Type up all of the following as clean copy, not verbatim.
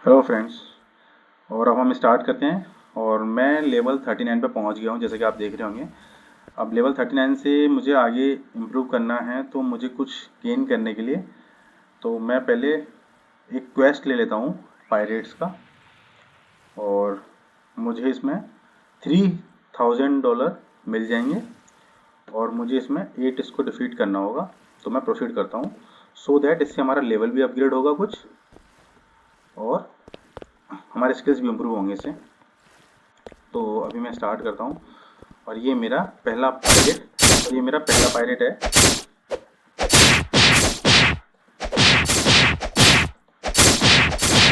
Hello friends. और अब हम स्टार्ट करते हैं। और मैं लेवल 39 पे पहुंच गया हूं, जैसे कि आप देख रहे होंगे। अब लेवल 39 से मुझे आगे इम्प्रूव करना है, तो मुझे कुछ गेन करने के लिए तो मैं पहले एक क्वेस्ट ले लेता हूं पायरेट्स का। और मुझे इसमें $3000 मिल जाएंगे और मुझे इसमें 8 इसको डिफीट करना होगा। तो मैं प्रोसीड करता हूँ सो दैट इससे हमारा लेवल भी अपग्रेड होगा कुछ और हमारे स्किल्स भी इम्प्रूव होंगे इससे। तो अभी मैं स्टार्ट करता हूँ। और ये मेरा पहला पायरेट है।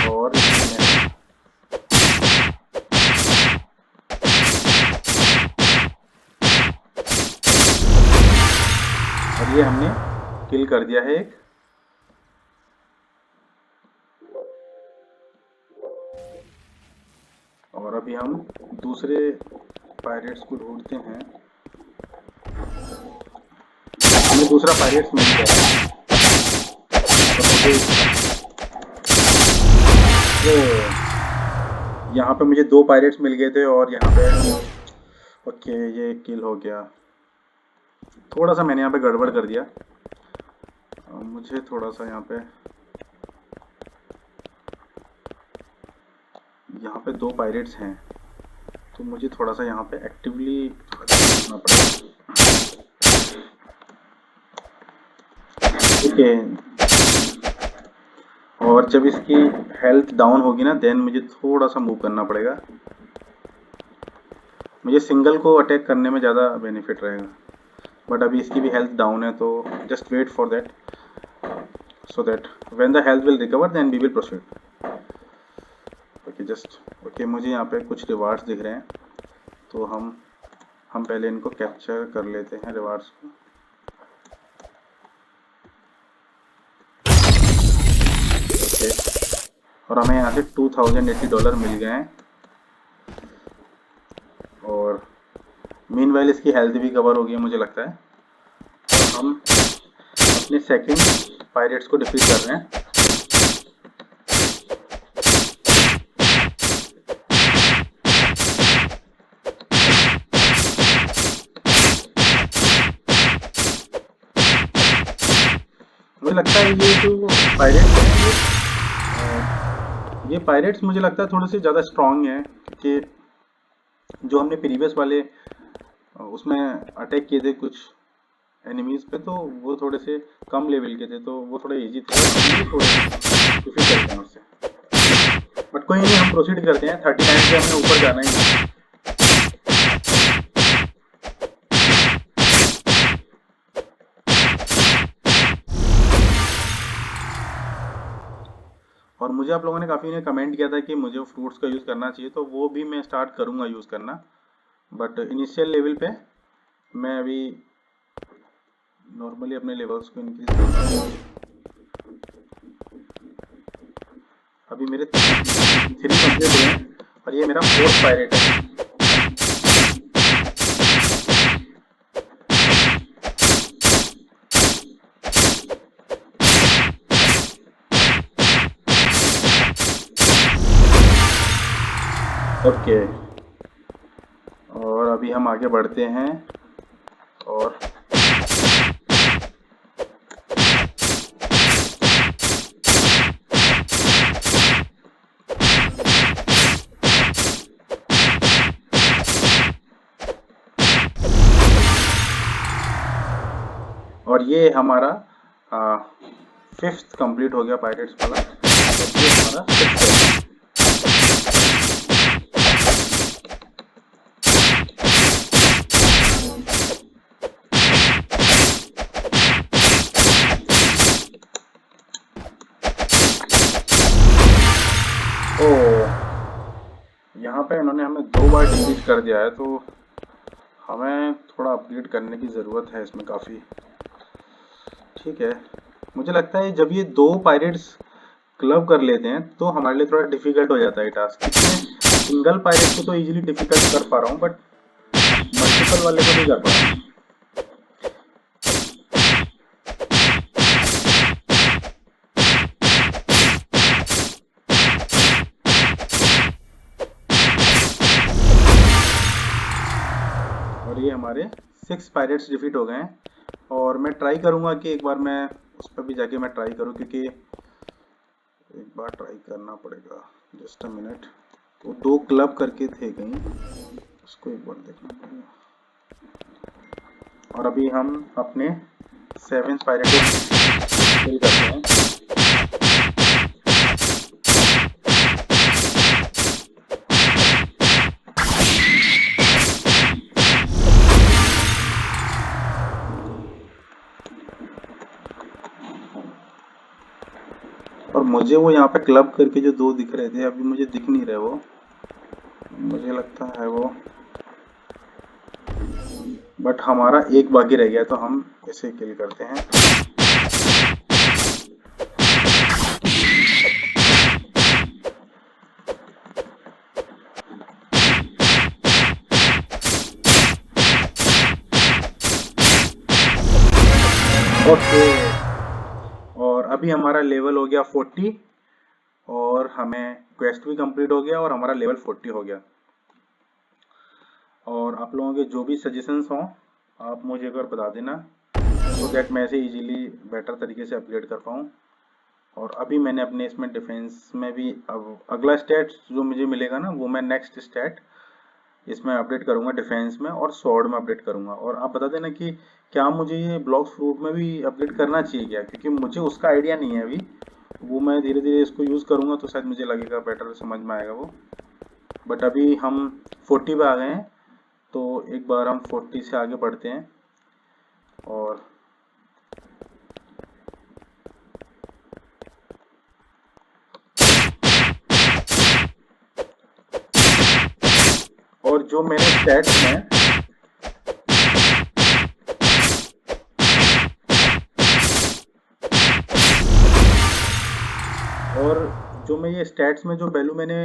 और ये हमने किल कर दिया है एक। और अभी हम दूसरे पायरेट्स को ढूंढते हैं। हमें दूसरा पायरेट्स मिल गया है। यहाँ पे मुझे 2 पायरेट्स मिल गए थे और यहाँ पे ओके ये किल हो गया। थोड़ा सा मैंने यहाँ पे गड़बड़ कर दिया। मुझे थोड़ा सा यहाँ पे 2 पायरेट्स हैं, तो मुझे थोड़ा सा यहाँ पे एक्टिवली करना पड़ेगा। ठीक है। और जब इसकी हेल्थ डाउन होगी ना, देन मुझे थोड़ा सा मूव करना पड़ेगा। मुझे सिंगल को अटैक करने में ज़्यादा बेनिफिट रहेगा, बट अभी इसकी भी हेल्थ डाउन है, तो just wait for that so that when the health will recover then we will proceed. Okay मुझे यहाँ पे कुछ रिवार्ड्स दिख रहे हैं, तो हम पहले इनको कैप्चर कर लेते हैं रिवार्ड्स को। और हमें यहाँ से $2080 मिल गए हैं। और मीनवाइल इसकी हेल्थ भी कवर हो गई है मुझे लगता है। और हम अपने सेकंड पायरेट्स को डिफीट कर रहे हैं। मुझे लगता है ये जो पायरेट्स हैं ये पायरेट्स मुझे लगता है थोड़े से ज़्यादा स्ट्रांग हैं, क्योंकि जो हमने प्रीवियस वाले उसमें अटैक किए थे कुछ एनिमीज पे, तो वो थोड़े से कम लेवल के थे, तो वो थोड़ा इजी थे। थोड़े डिफीट करते हैं उससे, बट कोई नहीं, हम प्रोसीड करते हैं। 39 से हमें ऊपर जाना ही है। और मुझे आप लोगों ने काफ़ी ने कमेंट किया था कि मुझे फ्रूट्स का यूज़ करना चाहिए, तो वो भी मैं स्टार्ट करूँगा यूज़ करना। बट इनिशियल लेवल पे मैं अभी नॉर्मली अपने लेवल्स को इंक्रीज करता हूँ। अभी मेरे 3 कंप्लीट हुए हैं और ये मेरा 4th पायरेट है। ओके और अभी हम आगे बढ़ते हैं। और ये हमारा 5th कंप्लीट हो गया पायरेट्स वाला। ये हमारा 6th है। यहाँ पे इन्होंने हमें 2 बार डिफीट कर दिया है, तो हमें थोड़ा अपग्रेड करने की ज़रूरत है इसमें काफ़ी। ठीक है, मुझे लगता है जब ये 2 पायरेट्स क्लब कर लेते हैं तो हमारे लिए थोड़ा डिफिकल्ट हो जाता है टास्क। सिंगल पायरेट को तो इजीली डिफिकल्ट कर पा रहा हूँ, बट मल्टीपल वाले को नहीं कर पा रहा हूँ। और ये हमारे 6 पायरेट्स डिफीट हो गए हैं। और मैं ट्राई करूँगा कि एक बार मैं उस पर भी जाके मैं ट्राई करूँ, क्योंकि एक बार ट्राई करना पड़ेगा। Just a minute. तो 2 क्लब करके थे कहीं, उसको एक बार देखना पड़ेगा। और अभी हम अपने 7 पायरेट को फिल करते हैं। और मुझे वो यहाँ पे क्लब करके जो 2 दिख रहे थे, अभी मुझे दिख नहीं रहे वो, मुझे लगता है वो, बट हमारा एक बाकी रह गया, तो हम इसे किल करते हैं। ओके, और अभी हमारा लेवल हो गया 40 और हमें क्वेस्ट भी कंप्लीट हो गया और हमारा लेवल 40 हो गया। और आप लोगों के जो भी सजेशंस हों आप मुझे एक बार बता देना, तो दैट मैं इसे इजीली बेटर तरीके से अपग्रेड कर पाऊँ। और अभी मैंने अपने इसमें डिफेंस में भी अब अगला स्टैट जो मुझे मिलेगा ना, वो मैं नेक्स्ट स्टैट इसमें अपडेट करूंगा, डिफेंस में और स्वॉर्ड में अपडेट करूंगा। और आप बता देना कि क्या मुझे ये ब्लॉक्स फ्रूट में भी अपडेट करना चाहिए क्या, क्योंकि मुझे उसका आइडिया नहीं है अभी। वो मैं धीरे धीरे इसको यूज़ करूंगा तो शायद मुझे लगेगा बेटर, समझ में आएगा वो। बट अभी हम 40 पे आ गए हैं, तो एक बार हम 40 से आगे बढ़ते हैं। और जो मेरे स्टैट्स में और जो मैं ये स्टैट्स में जो वैल्यू मैंने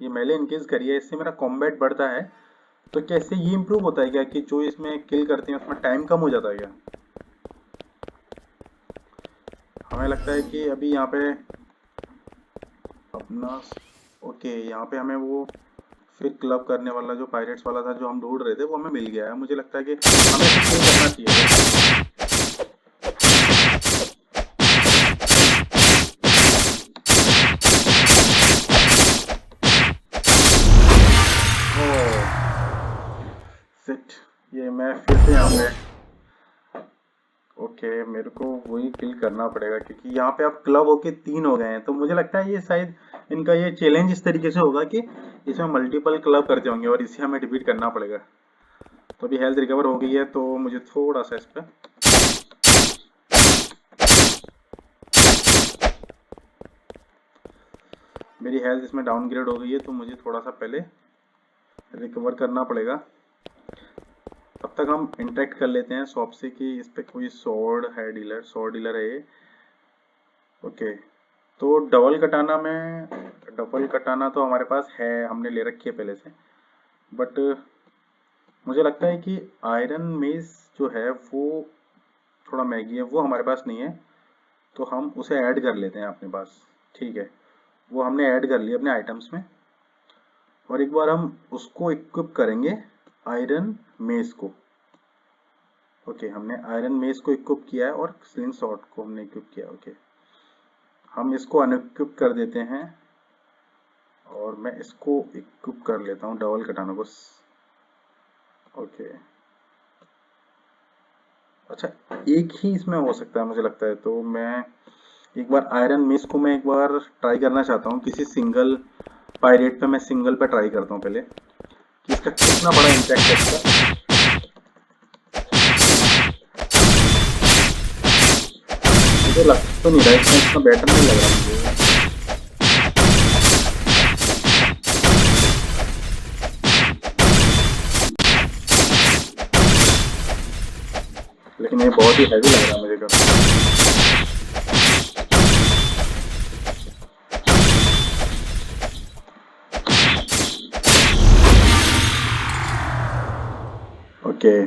ये मेले इंक्रीज करी है, इससे मेरा कॉम्बैट बढ़ता है। तो क्या इससे ये इम्प्रूव होता है क्या कि जो इसमें किल करते हैं उसमें टाइम कम हो जाता है क्या? हमें लगता है कि अभी यहाँ पे अपना ओके, यहाँ पे हमें वो फिर क्लब करने वाला जो पायरेट्स वाला था जो हम ढूंढ रहे थे, वो हमें मिल गया है। मुझे लगता है कि हमें किल करना चाहिए। ये मैं फिर से यहाँ पे ओके, मेरे को वही किल करना पड़ेगा, क्योंकि यहाँ पे अब क्लब होके 3 हो गए हैं। तो मुझे लगता है ये शायद इनका ये चैलेंज इस तरीके से होगा कि इसमें मल्टीपल क्लब करते होंगे और इसे हमें डिफीट करना पड़ेगा। तो अभी हेल्थ रिकवर हो गई है, तो मुझे थोड़ा सा इस पर मेरी हेल्थ इसमें डाउनग्रेड हो गई है, तो मुझे थोड़ा सा पहले रिकवर करना पड़ेगा। तब तक हम इंटरेक्ट कर लेते हैं शॉप से कि इस पे कोई स्वॉर्ड है, डीलर, स्वॉर्ड डीलर है ये। ओके, तो डबल कटाना तो हमारे पास है, हमने ले रखी है पहले से। बट मुझे लगता है कि आयरन मेस जो है वो थोड़ा महंगी है, वो हमारे पास नहीं है, तो हम उसे ऐड कर लेते हैं अपने पास। ठीक है, वो हमने ऐड कर लिया अपने आइटम्स में। और एक बार हम उसको इक्विप करेंगे, आयरन मेस को। ओके, हमने आयरन मेस को इक्विप किया है और स्लिंग शॉट को हमने इक्विप किया। ओके, हम इसको अनइक्विप कर देते हैं और मैं इसको इक्विप कर लेता हूँ, डबल कटाना को। ओके, अच्छा, एक ही इसमें हो सकता है मुझे लगता है, तो मैं एक बार आयरन मेस को मैं एक बार ट्राई करना चाहता हूँ किसी सिंगल पायरेट पे। मैं सिंगल पे ट्राई करता हूँ पहले कि इसका कितना बड़ा इम्पैक्ट है इसका। मुझे लग तो नहीं रहा है इसमें इतना बेटर नहीं लग रहा मुझे। लेकिन ये बहुत ही हैवी लग रहा है मुझे का। ओके,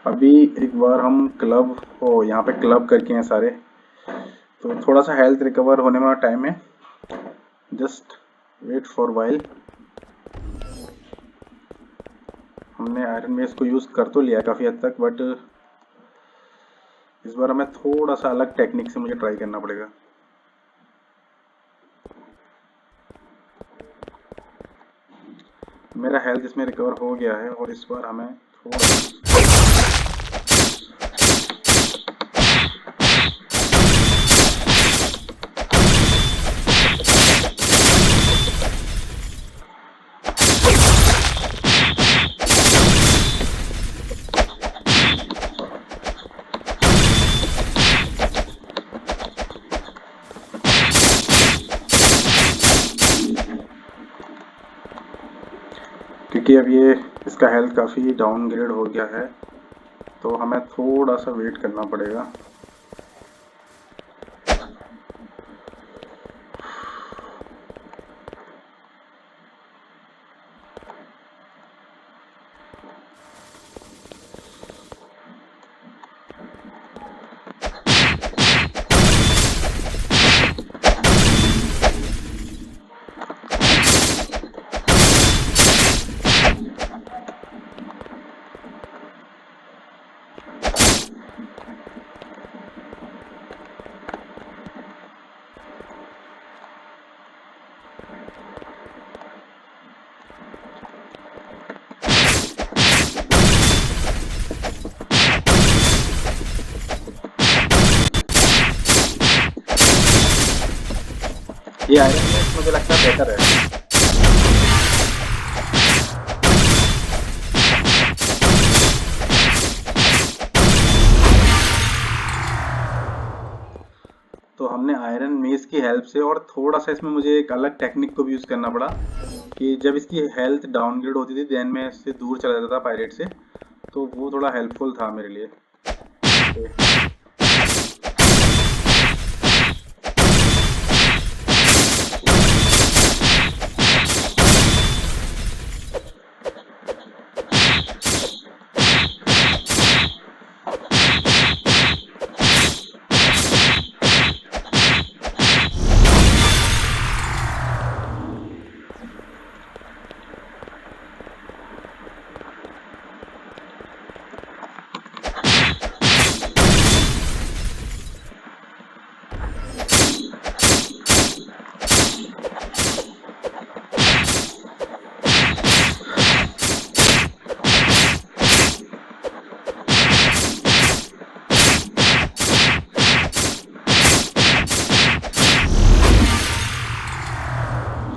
अभी एक बार हम क्लब हो यहाँ पे क्लब करके हैं सारे, तो थोड़ा सा हेल्थ रिकवर होने में टाइम है। Just wait for while. हमने आयरन मेस को यूज़ कर तो लिया काफ़ी हद तक, बट इस बार हमें थोड़ा सा अलग टेक्निक से मुझे ट्राई करना पड़ेगा। मेरा हेल्थ इसमें रिकवर हो गया है और इस बार हमें थोड़ा क्योंकि अब ये इसका हेल्थ काफ़ी डाउनग्रेड हो गया है, तो हमें थोड़ा सा वेट करना पड़ेगा। ये आयरन मैन मुझे लगता है बेटर है। तो हमने आयरन मेस की हेल्प से, और थोड़ा सा इसमें मुझे एक अलग टेक्निक को भी यूज़ करना पड़ा कि जब इसकी हेल्थ डाउनग्रेड होती थी देन मैं इससे दूर चला जाता था पायरेट से, तो वो थोड़ा हेल्पफुल था मेरे लिए।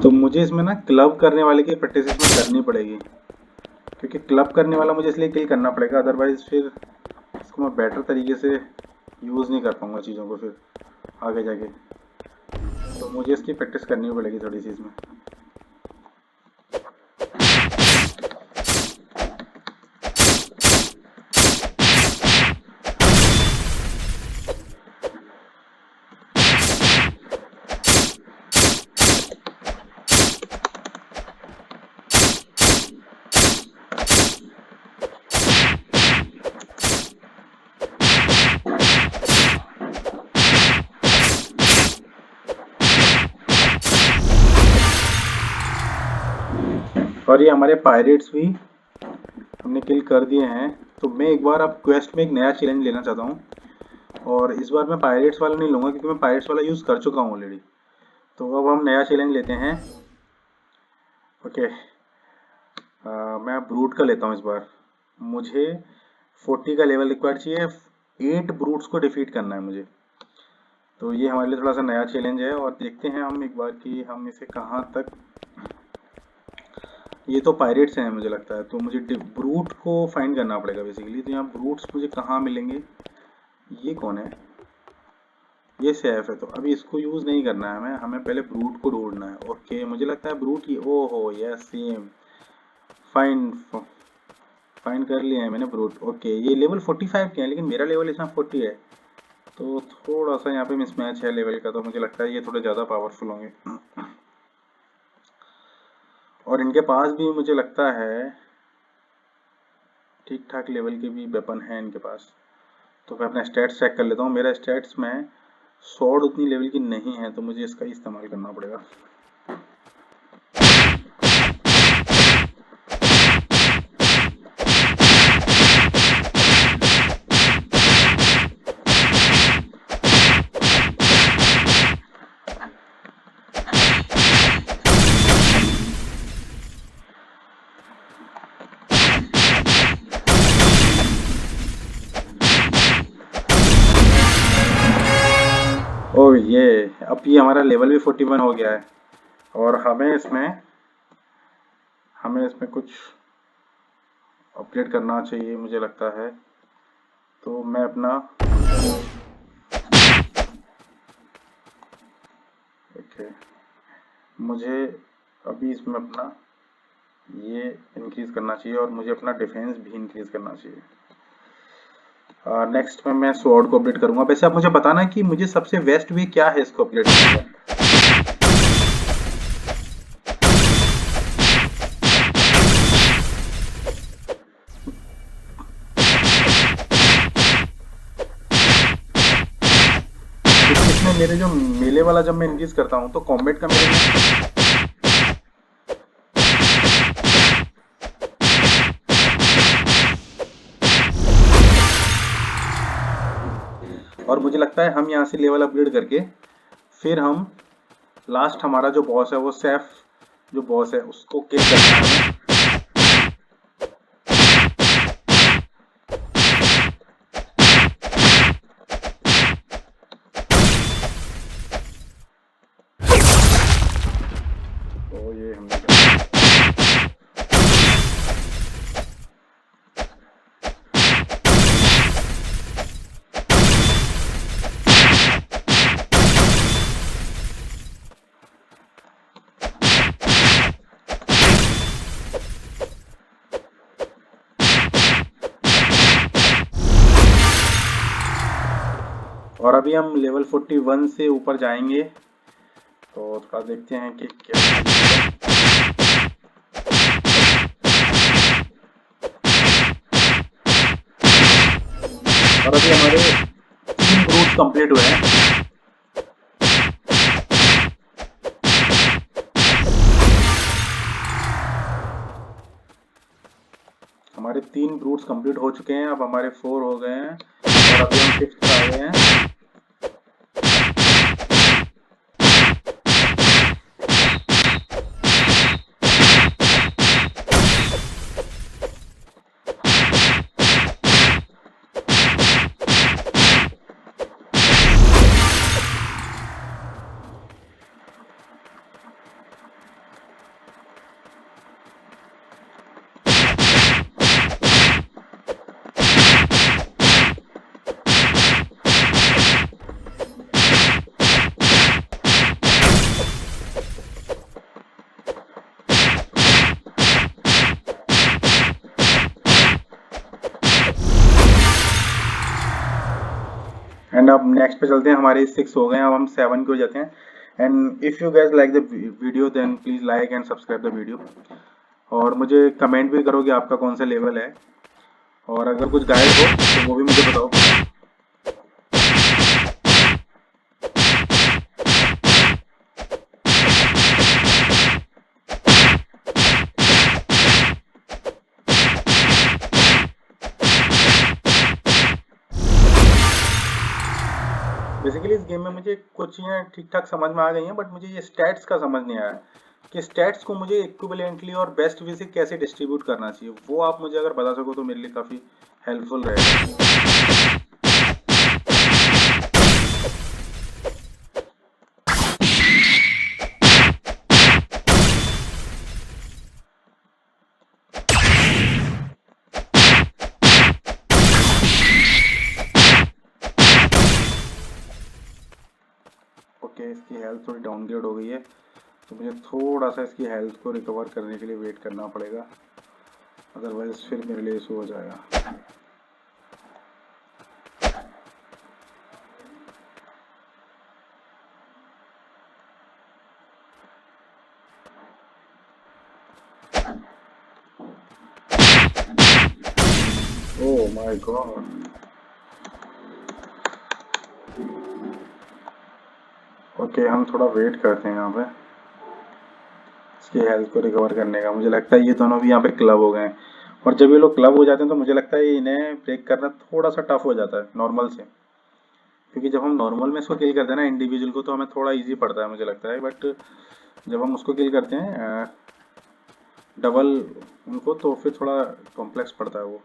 तो मुझे इसमें ना क्लब करने वाले की प्रैक्टिस इसमें करनी पड़ेगी, क्योंकि क्लब करने वाला मुझे इसलिए किल करना पड़ेगा, अदरवाइज फिर इसको मैं बेटर तरीके से यूज़ नहीं कर पाऊंगा चीज़ों को फिर आगे जाके। तो मुझे इसकी प्रैक्टिस करनी पड़ेगी थोड़ी सी इसमें। और ये हमारे पायरेट्स भी हमने किल कर दिए हैं। तो मैं एक बार अब क्वेस्ट में एक नया चैलेंज लेना चाहता हूँ, और इस बार मैं पायरेट्स वाला नहीं लूँगा क्योंकि मैं पायरेट्स वाला यूज़ कर चुका हूँ ऑलरेडी। तो अब हम नया चैलेंज लेते हैं। ओके, मैं ब्रूट का लेता हूँ इस बार। मुझे 40 का लेवल रिक्वायर्ड चाहिए, 8 ब्रूट्स को डिफीट करना है मुझे। तो ये हमारे लिए थोड़ा सा नया चैलेंज है, और देखते हैं हम एक बार कि हम इसे कहाँ तक। ये तो पायरेट्स हैं मुझे लगता है, तो मुझे ब्रूट को फाइंड करना पड़ेगा बेसिकली। तो यहाँ ब्रूट्स मुझे कहाँ मिलेंगे? ये कौन है? ये सेफ है, तो अभी इसको यूज़ नहीं करना है हमें, हमें पहले ब्रूट को ढूंढना है। ओके, मुझे लगता है ब्रूट ये, ओहो यस सेम, फाइंड कर लिया है मैंने ब्रूट। ओके, ये लेवल 45 के हैं, लेकिन मेरा लेवल इसमें 40 है, तो थोड़ा सा यहाँ पे मिसमैच है लेवल का। तो मुझे लगता है ये थोड़े ज़्यादा पावरफुल होंगे, और इनके पास भी मुझे लगता है ठीक ठाक लेवल के भी वेपन हैं इनके पास। तो मैं अपना स्टैट्स चेक कर लेता हूँ। मेरा स्टैट्स में स्वॉर्ड उतनी लेवल की नहीं है, तो मुझे इसका इस्तेमाल करना पड़ेगा। अब ये हमारा लेवल भी 41 हो गया है और हमें इसमें कुछ अपडेट करना चाहिए मुझे लगता है। तो मैं अपना ओके, मुझे अभी इसमें अपना ये इंक्रीज करना चाहिए और मुझे अपना डिफेंस भी इंक्रीज करना चाहिए। नेक्स्ट में मैं स्वॉर्ड को अपडेट करूंगा। वैसे आप मुझे बताना कि मुझे सबसे बेस्ट वे क्या है इसको अपडेट करने का। इसमें मेरे जो मेले वाला जब मैं इंक्रीज करता हूं तो कॉम्बैट का मेरे और मुझे लगता है हम यहाँ से लेवल अपग्रेड करके फिर हम लास्ट हमारा जो बॉस है वो सैफ जो बॉस है उसको किल करना है। तो ये हमने और अभी हम लेवल 41 से ऊपर जाएंगे तो थोड़ा देखते हैं कि क्या। और अभी हमारे 3 ग्रुप कंप्लीट हुए हैं। हमारे 3 ब्रूट्स कंप्लीट हो चुके हैं। अब हमारे 4 हो गए हैं और अभी हम 5th आ गए हैं। एंड अब नेक्स्ट पे चलते हैं। हमारे 6 हो गए हैं, अब हम 7 के हो जाते हैं। And if you guess like the video then please like and subscribe the video. और मुझे कमेंट भी करो कि आपका कौन सा लेवल है और अगर कुछ गाइड हो तो वो भी मुझे बताओ। बेसिकली इस गेम में मुझे कुछ चीज़ें ठीक ठाक समझ में आ गई हैं बट मुझे ये स्टैट्स का समझ नहीं आया कि स्टैट्स को मुझे इक्विवेलेंटली और बेस्ट वे से कैसे डिस्ट्रीब्यूट करना चाहिए। वो आप मुझे अगर बता सको तो मेरे लिए काफ़ी हेल्पफुल रहेगा। ओके, इसकी हेल्थ थोड़ी डाउनग्रेड हो गई है तो मुझे थोड़ा सा इसकी हेल्थ को रिकवर करने के लिए वेट करना पड़ेगा, अदरवाइज फिर मेरे लिए इशू हो जाएगा। ओह माय गॉड, ओके हम थोड़ा वेट करते हैं यहाँ पे इसकी हेल्थ को रिकवर करने का। मुझे लगता है ये दोनों भी यहाँ पे क्लब हो गए हैं और जब ये लोग क्लब हो जाते हैं तो मुझे लगता है इन्हें ब्रेक करना थोड़ा सा टफ हो जाता है नॉर्मल से, क्योंकि जब हम नॉर्मल में इसको किल करते हैं ना इंडिविजुअल को तो हमें थोड़ा इजी पड़ता है मुझे लगता है, बट जब हम उसको किल करते हैं डबल उनको तो फिर थोड़ा कॉम्प्लेक्स पड़ता है वो।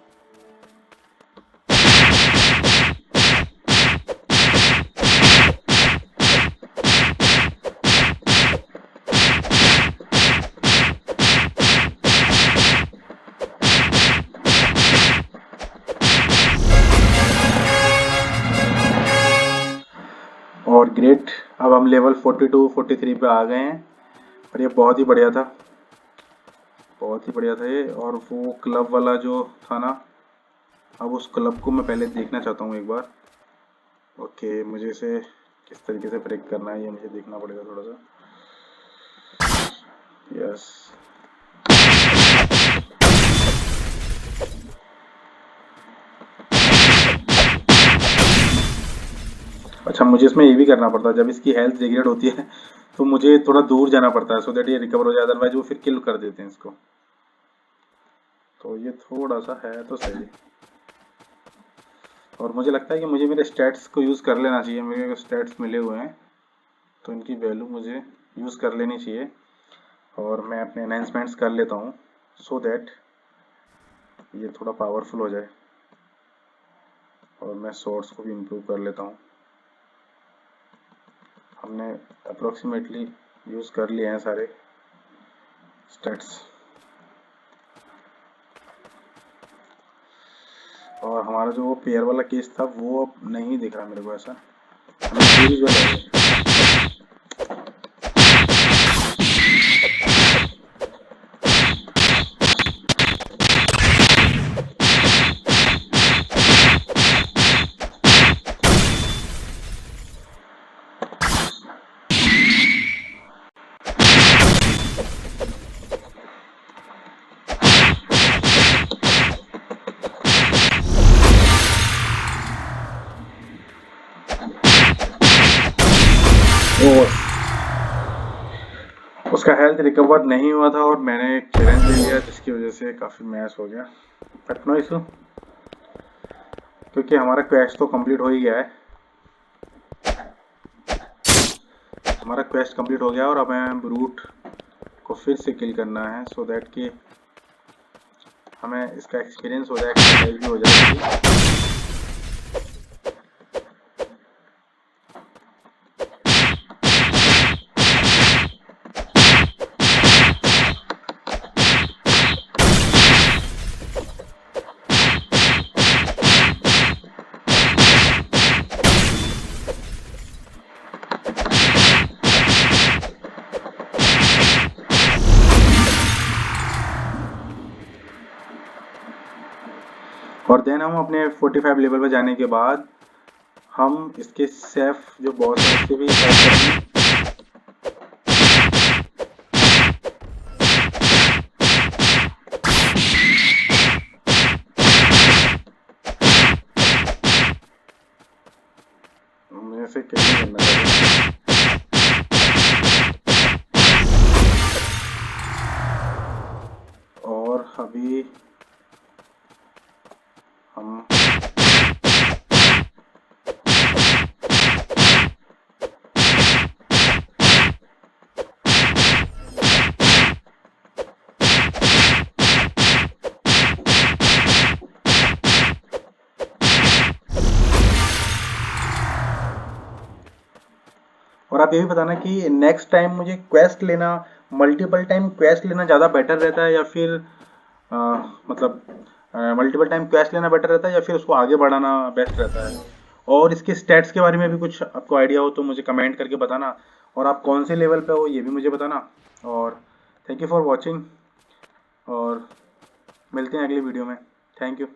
और ग्रेट, अब हम लेवल 42 43 पे आ गए हैं और ये बहुत ही बढ़िया था, बहुत ही बढ़िया था ये। और वो क्लब वाला जो था ना, अब उस क्लब को मैं पहले देखना चाहता हूँ एक बार। ओके, मुझे इसे किस तरीके से ब्रेक करना है ये मुझे देखना पड़ेगा थोड़ा सा। यस, अच्छा मुझे इसमें ये भी करना पड़ता है, जब इसकी हेल्थ डिग्रेड होती है तो मुझे थोड़ा दूर जाना पड़ता है, सो दैट ये रिकवर हो जाए, अदरवाइज वो फिर किल कर देते हैं इसको। तो ये थोड़ा सा है तो सही। और मुझे लगता है कि मुझे मेरे स्टैट्स को यूज़ कर लेना चाहिए, मेरे स्टैट्स मिले हुए हैं तो इनकी वैल्यू मुझे यूज़ कर लेनी चाहिए। और मैं अपने एनहेंसमेंट्स कर लेता हूँ सो दैट ये थोड़ा पावरफुल हो जाए। और मैं सोर्स को भी इम्प्रूव कर लेता हूँ। हमने अप्रोक्सीमेटली यूज़ कर लिए हैं सारे स्टैट्स। और हमारा जो वो पेयर वाला केस था वो अब नहीं दिख रहा मेरे को ऐसा। हमें सीरीज वाला है। उसका हेल्थ रिकवर नहीं हुआ था और मैंने एक चैलेंज ले लिया जिसकी वजह से काफ़ी मैच हो गया, बट नो इशू, क्योंकि हमारा क्वेस्ट तो कंप्लीट हो ही गया है। हमारा क्वेस्ट कंप्लीट हो गया और अब हमें ब्रूट को फिर से किल करना है सो दैट कि हमें इसका एक्सपीरियंस हो जाए, एक्सरसाइज भी हो जाएगी। और देन हम अपने 45 लेवल पर जाने के बाद हम इसके सेफ जो बॉस है उससे भी फाइट करेंगे। मुझे से किल नहीं करना चाहिए। और अभी हम और आप ये भी बताना कि नेक्स्ट टाइम मुझे क्वेस्ट लेना, मल्टीपल टाइम क्वेस्ट लेना ज़्यादा बेटर रहता है या फिर मतलब मल्टीपल टाइम क्वेस्ट लेना बेटर रहता है या फिर उसको आगे बढ़ाना बेस्ट रहता है। और इसके स्टैट्स के बारे में भी कुछ आपको आइडिया हो तो मुझे कमेंट करके बताना। और आप कौन से लेवल पे हो ये भी मुझे बताना। और थैंक यू फॉर वॉचिंग और मिलते हैं अगली वीडियो में। Thank you.